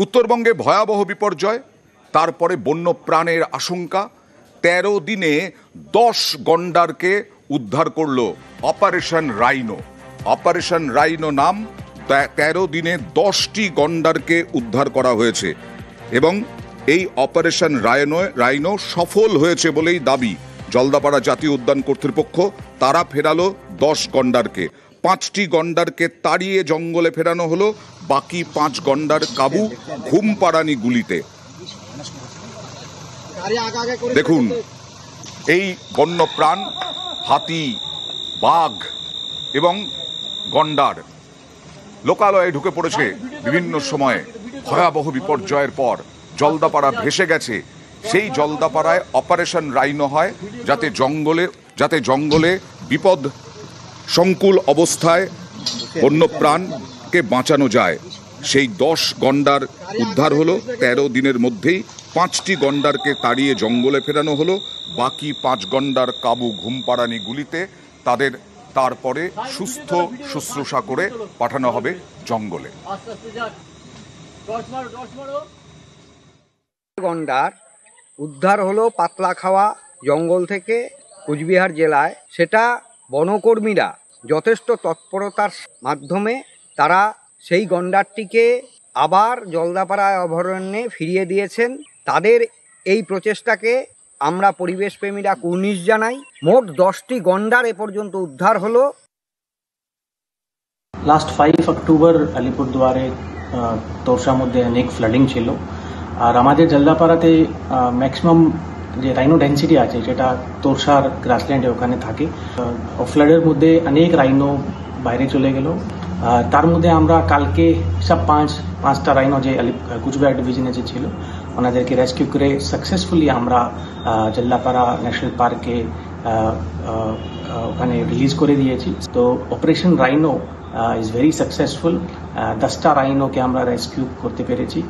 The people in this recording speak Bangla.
উত্তরবঙ্গে ভয়াবহ বিপর্যয়, তারপরে বন্য প্রাণের আশঙ্কা। ১৩ দিনে ১০ গন্ডারকে উদ্ধার করল অপারেশন রাইনো। অপারেশন রাইনো নাম। ১৩ দিনে ১০টি গন্ডারকে উদ্ধার করা হয়েছে এবং এই অপারেশন রাইনো সফল হয়েছে বলেই দাবি জলদাপাড়া জাতীয় উদ্যান কর্তৃপক্ষ। তারা ফেরালো ১০ গন্ডারকে। ৫টি গন্ডারকে তাড়িয়ে জঙ্গলে ফেরানো হলো, বাকি ৫ গন্ডার কাবু ঘুমপাড়ানি গুলিতে। দেখুন এই বন্য প্রাণ, হাতি, বাঘ এবং গন্ডার লোকালয়ে ঢুকে পড়েছে বিভিন্ন সময়ে। ভয়াবহ বিপর্যয়ের পর জলদাপাড়া ভেসে গেছে। সেই জলদাপাড়ায় অপারেশন রাইনো হয় যাতে জঙ্গলে বিপদ সংকুল অবস্থায় বন্যপ্রাণকে বাঁচানো যায়। সেই ১০ গন্ডার উদ্ধার হলো ১৩ দিনের মধ্যেই। ৫টি গন্ডারকে তাড়িয়ে জঙ্গলে ফেরানো হলো, বাকি ৫ গন্ডার কাবু ঘুমপাড়ানি গুলিতে। তাদের তারপরে সুস্থ শুশ্রূষা করে পাঠানো হবে জঙ্গলে। গন্ডার উদ্ধার হলো পাতলাখাওয়া জঙ্গল থেকে কোচবিহার জেলায়। সেটা বনকর্মীরা যথেষ্ট তৎপরতার মাধ্যমে তারা সেই গন্ডারটিকে আবার জলদাপাড়া অভয়ারণ্যে ফিরিয়ে দিয়েছেন। তাদের এই প্রচেষ্টাকে আমরা পরিবেশপ্রেমীরা কুর্নিশ জানাই। মোট 10টি গন্ডার এ পর্যন্ত উদ্ধার হলো। লাস্ট 5 অক্টোবর আলিপুরদুয়ারে তোরসার মধ্যে অনেক ফ্লাডিং ছিল, আর আমাদের জলদাপাড়াতে ম্যাক্সিমাম যে রাইনো ডেন্সিটি আছে সেটা তোরসার গ্রাসল্যান্ডে ওখানে থাকে। ফ্লাডের মধ্যে অনেক রাইনো বাইরে চলে গেল। তার মধ্যে আমরা কালকে সব পাঁচটা রাইনো যে কুচবিহার ডিভিশনে যে ছিল ওনাদেরকে রেস্কিউ করে সাকসেসফুলি আমরা জলদাপাড়া ন্যাশনাল পার্কে ওখানে রিলিজ করে দিয়েছি। তো operation rhino is very successful. 10টা রাইনোকে আমরা রেস্কিউ করতে পেরেছি।